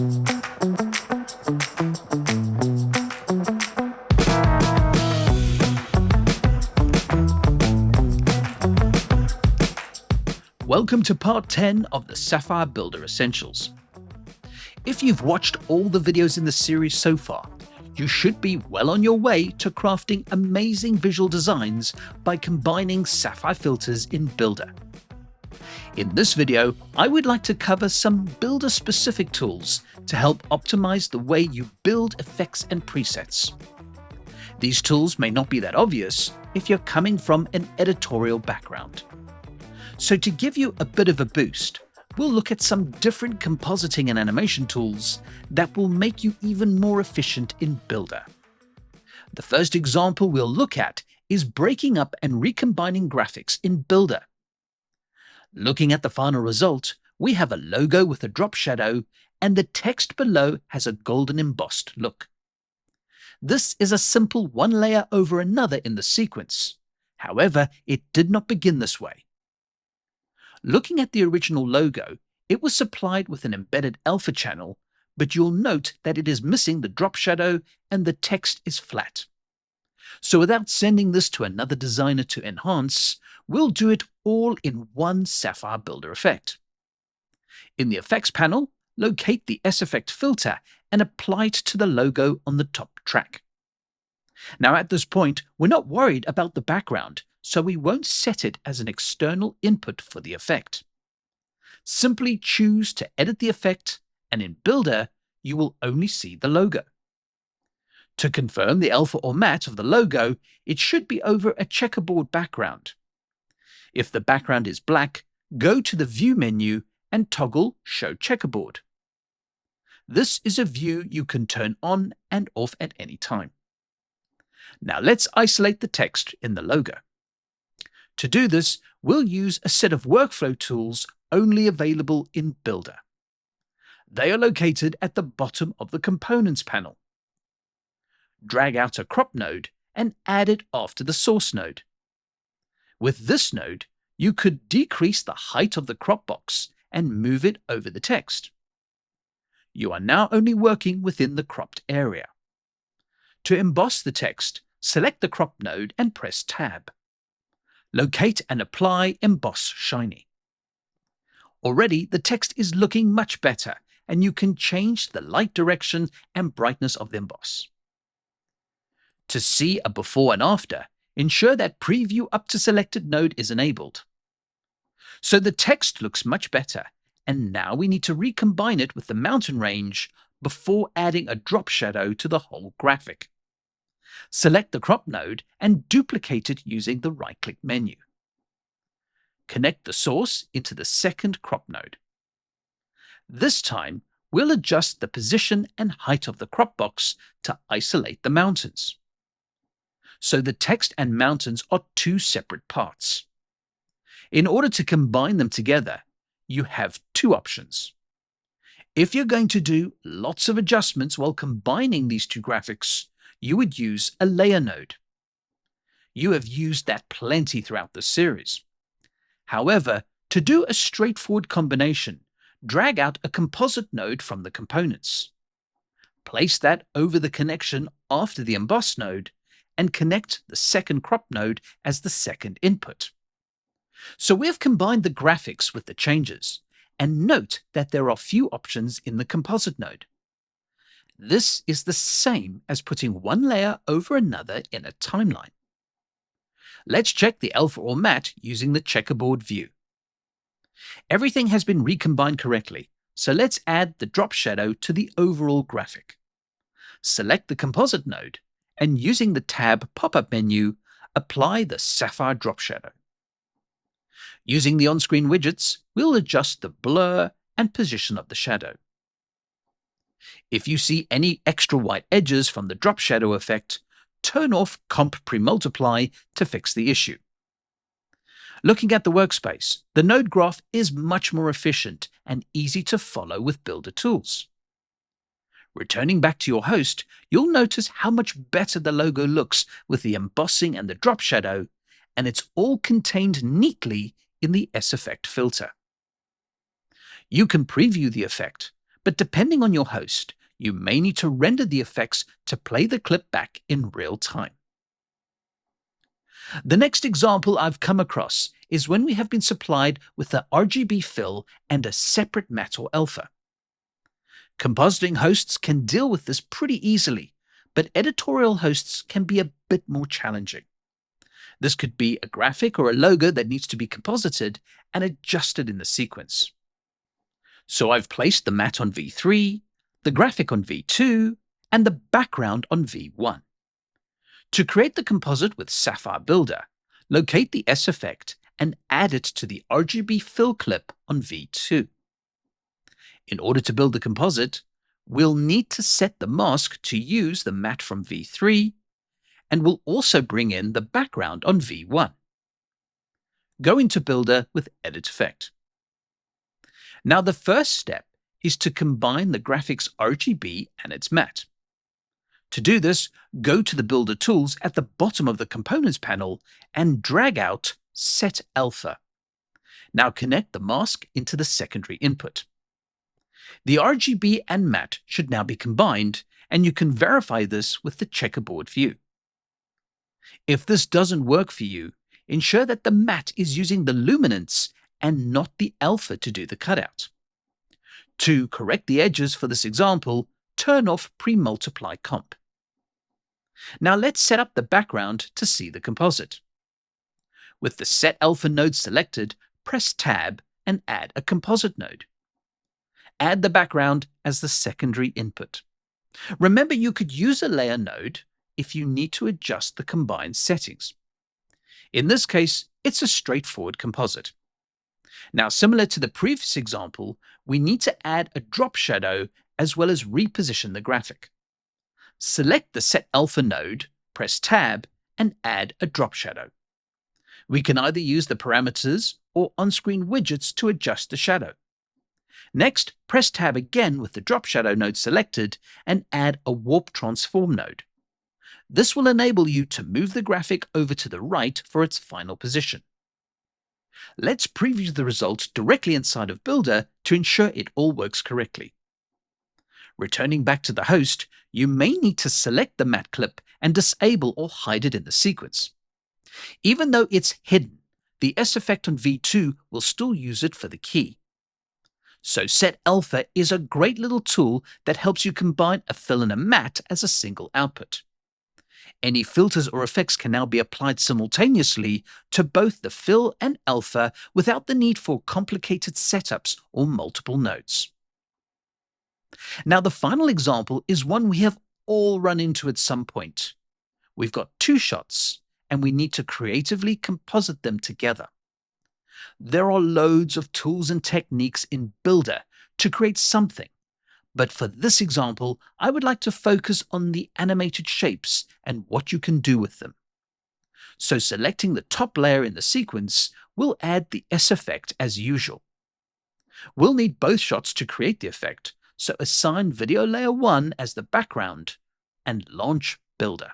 Welcome to part 10 of the Sapphire Builder Essentials. If you've watched all the videos in the series so far, you should be well on your way to crafting amazing visual designs by combining Sapphire filters in Builder. In this video, I would like to cover some Builder-specific tools to help optimize the way you build effects and presets. These tools may not be that obvious if you're coming from an editorial background. So to give you a bit of a boost, we'll look at some different compositing and animation tools that will make you even more efficient in Builder. The first example we'll look at is breaking up and recombining graphics in Builder. Looking at the final result, we have a logo with a drop shadow and the text below has a golden embossed look. This is a simple one layer over another in the sequence. However, it did not begin this way. Looking at the original logo, it was supplied with an embedded alpha channel, but you'll note that it is missing the drop shadow and the text is flat. So without sending this to another designer to enhance, we'll do it all in one Sapphire Builder effect. In the Effects panel, locate the S-Effect filter and apply it to the logo on the top track. Now at this point, we're not worried about the background, so we won't set it as an external input for the effect. Simply choose to edit the effect, and in Builder, you will only see the logo. To confirm the alpha or matte of the logo, it should be over a checkerboard background. If the background is black, go to the View menu and toggle Show Checkerboard. This is a view you can turn on and off at any time. Now let's isolate the text in the logo. To do this, we'll use a set of workflow tools only available in Builder. They are located at the bottom of the Components panel. Drag out a crop node and add it after the source node. With this node, you could decrease the height of the crop box and move it over the text. You are now only working within the cropped area. To emboss the text, select the crop node and press Tab. Locate and apply Emboss Shiny. Already the text is looking much better and you can change the light direction and brightness of the emboss. To see a before and after, ensure that Preview up to selected node is enabled. So the text looks much better, and now we need to recombine it with the mountain range before adding a drop shadow to the whole graphic. Select the crop node and duplicate it using the right-click menu. Connect the source into the second crop node. This time, we'll adjust the position and height of the crop box to isolate the mountains. So the text and mountains are two separate parts. In order to combine them together, you have two options. If you're going to do lots of adjustments while combining these two graphics, you would use a layer node. You have used that plenty throughout the series. However, to do a straightforward combination, drag out a composite node from the components. Place that over the connection after the emboss node and connect the second crop node as the second input. So we have combined the graphics with the changes, and note that there are few options in the composite node. This is the same as putting one layer over another in a timeline. Let's check the alpha or matte using the checkerboard view. Everything has been recombined correctly, so let's add the drop shadow to the overall graphic. Select the composite node, and using the Tab pop-up menu, apply the Sapphire drop shadow. Using the on-screen widgets, we'll adjust the blur and position of the shadow. If you see any extra white edges from the drop shadow effect, turn off Comp Pre-Multiply to fix the issue. Looking at the workspace, the node graph is much more efficient and easy to follow with Builder tools. Returning back to your host, you'll notice how much better the logo looks with the embossing and the drop shadow, and it's all contained neatly in the S-Effect filter. You can preview the effect, but depending on your host, you may need to render the effects to play the clip back in real time. The next example I've come across is when we have been supplied with a RGB fill and a separate matte or alpha. Compositing hosts can deal with this pretty easily, but editorial hosts can be a bit more challenging. This could be a graphic or a logo that needs to be composited and adjusted in the sequence. So I've placed the matte on V3, the graphic on V2, and the background on V1. To create the composite with Sapphire Builder, locate the S effect and add it to the RGB fill clip on V2. In order to build the composite, we'll need to set the mask to use the matte from V3, and we'll also bring in the background on V1. Go into Builder with Edit Effect. Now the first step is to combine the graphic's RGB and its matte. To do this, go to the Builder tools at the bottom of the Components panel and drag out Set Alpha. Now connect the mask into the secondary input. The RGB and matte should now be combined, and you can verify this with the checkerboard view. If this doesn't work for you, ensure that the matte is using the luminance and not the alpha to do the cutout. To correct the edges for this example, turn off Pre-Multiply Comp. Now let's set up the background to see the composite. With the Set Alpha node selected, press Tab and add a composite node. Add the background as the secondary input. Remember, you could use a layer node if you need to adjust the combined settings. In this case, it's a straightforward composite. Now, similar to the previous example, we need to add a drop shadow as well as reposition the graphic. Select the Set Alpha node, press Tab, and add a drop shadow. We can either use the parameters or on-screen widgets to adjust the shadow. Next, press Tab again with the drop shadow node selected and add a warp transform node. This will enable you to move the graphic over to the right for its final position. Let's preview the result directly inside of Builder to ensure it all works correctly. Returning back to the host, you may need to select the matte clip and disable or hide it in the sequence. Even though it's hidden, the S effect on V2 will still use it for the key. So Set Alpha is a great little tool that helps you combine a fill and a matte as a single output. Any filters or effects can now be applied simultaneously to both the fill and alpha without the need for complicated setups or multiple nodes. Now the final example is one we have all run into at some point. We've got two shots and we need to creatively composite them together. There are loads of tools and techniques in Builder to create something, but for this example, I would like to focus on the animated shapes and what you can do with them. So selecting the top layer in the sequence, we'll add the S effect as usual. We'll need both shots to create the effect, so assign Video Layer 1 as the background and launch Builder.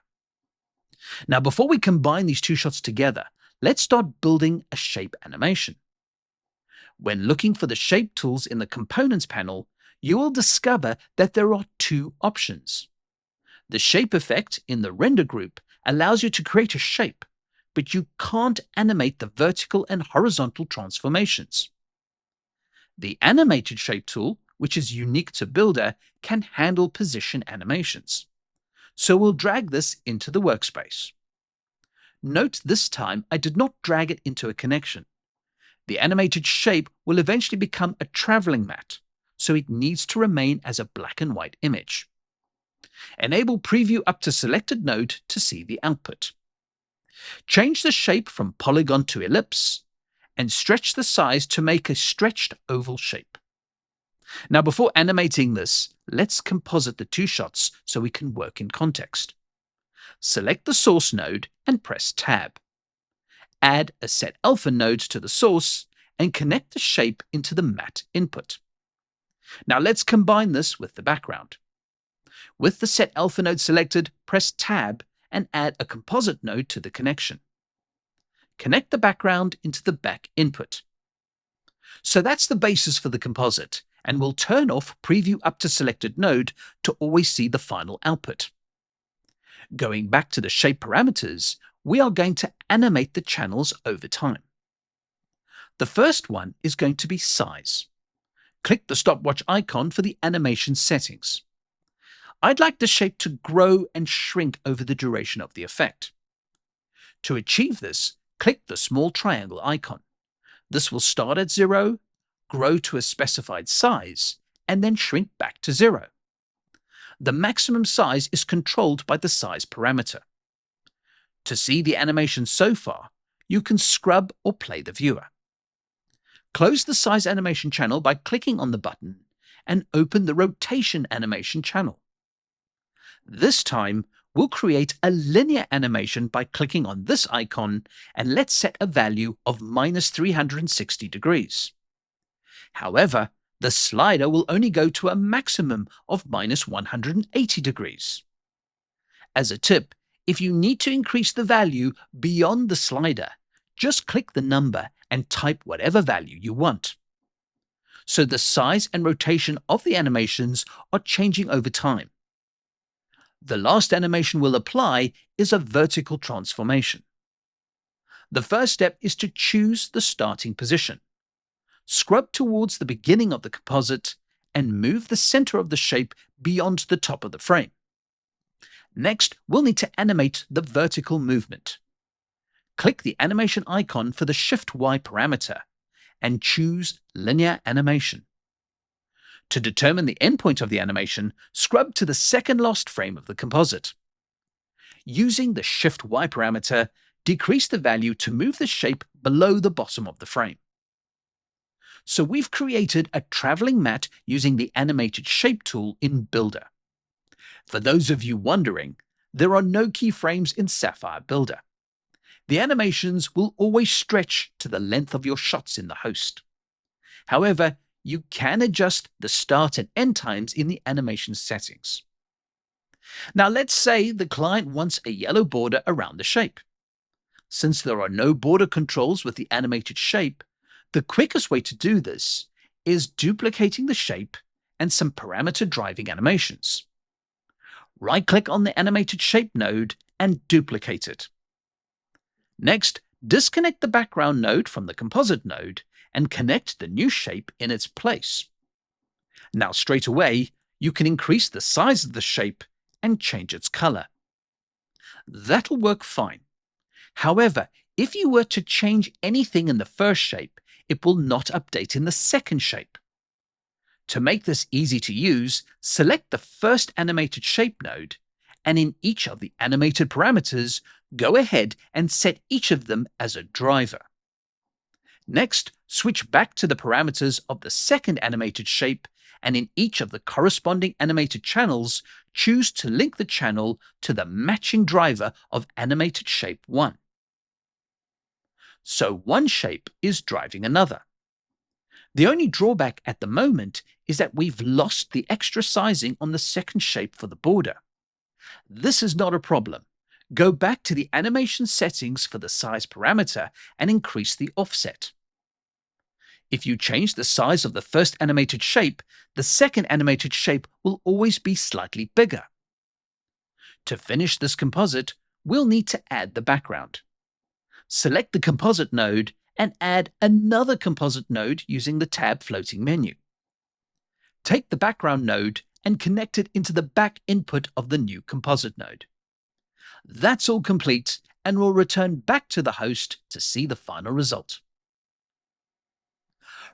Now before we combine these two shots together, let's start building a shape animation. When looking for the shape tools in the Components panel, you will discover that there are two options. The shape effect in the render group allows you to create a shape, but you can't animate the vertical and horizontal transformations. The animated shape tool, which is unique to Builder, can handle position animations. So we'll drag this into the workspace. Note this time I did not drag it into a connection. The animated shape will eventually become a traveling matte, so it needs to remain as a black and white image. Enable preview up to selected node to see the output. Change the shape from polygon to ellipse, and stretch the size to make a stretched oval shape. Now before animating this, let's composite the two shots so we can work in context. Select the source node and press Tab. Add a Set Alpha node to the source and connect the shape into the matte input. Now let's combine this with the background. With the Set Alpha node selected, press Tab and add a composite node to the connection. Connect the background into the back input. So that's the basis for the composite, and we'll turn off Preview up to selected node to always see the final output. Going back to the shape parameters, we are going to animate the channels over time. The first one is going to be size. Click the stopwatch icon for the animation settings. I'd like the shape to grow and shrink over the duration of the effect. To achieve this, click the small triangle icon. This will start at 0, grow to a specified size, and then shrink back to 0. The maximum size is controlled by the size parameter. To see the animation so far, you can scrub or play the viewer. Close the size animation channel by clicking on the button and open the rotation animation channel. This time, we'll create a linear animation by clicking on this icon, and let's set a value of -360 degrees. However, the slider will only go to a maximum of -180 degrees. As a tip, if you need to increase the value beyond the slider, just click the number and type whatever value you want. So the size and rotation of the animations are changing over time. The last animation we'll apply is a vertical transformation. The first step is to choose the starting position. Scrub towards the beginning of the composite and move the center of the shape beyond the top of the frame. Next, we'll need to animate the vertical movement. Click the animation icon for the Shift Y parameter and choose Linear Animation. To determine the endpoint of the animation, scrub to the second last frame of the composite. Using the Shift Y parameter, decrease the value to move the shape below the bottom of the frame. So we've created a traveling mat using the Animated Shape tool in Builder. For those of you wondering, there are no keyframes in Sapphire Builder. The animations will always stretch to the length of your shots in the host. However, you can adjust the start and end times in the animation settings. Now let's say the client wants a yellow border around the shape. Since there are no border controls with the animated shape, the quickest way to do this is duplicating the shape and some parameter driving animations. Right-click on the animated shape node and duplicate it. Next, disconnect the background node from the composite node and connect the new shape in its place. Now straight away, you can increase the size of the shape and change its color. That'll work fine. However, if you were to change anything in the first shape, it will not update in the second shape. To make this easy to use, select the first animated shape node, and in each of the animated parameters, go ahead and set each of them as a driver. Next, switch back to the parameters of the second animated shape, and in each of the corresponding animated channels, choose to link the channel to the matching driver of animated shape 1. So one shape is driving another. The only drawback at the moment is that we've lost the extra sizing on the second shape for the border. This is not a problem. Go back to the animation settings for the size parameter and increase the offset. If you change the size of the first animated shape, the second animated shape will always be slightly bigger. To finish this composite, we'll need to add the background. Select the composite node and add another composite node using the tab floating menu. Take the background node and connect it into the back input of the new composite node. That's all complete, and we'll return back to the host to see the final result.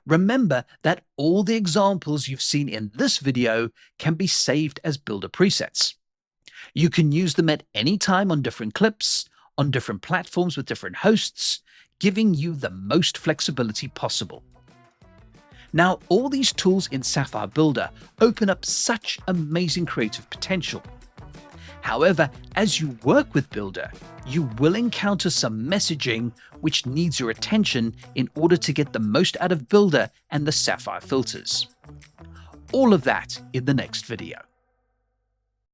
Remember that all the examples you've seen in this video can be saved as Builder presets. You can use them at any time on different clips, on different platforms with different hosts, giving you the most flexibility possible. Now, all these tools in Sapphire Builder open up such amazing creative potential. However, as you work with Builder, you will encounter some messaging which needs your attention in order to get the most out of Builder and the Sapphire filters. All of that in the next video.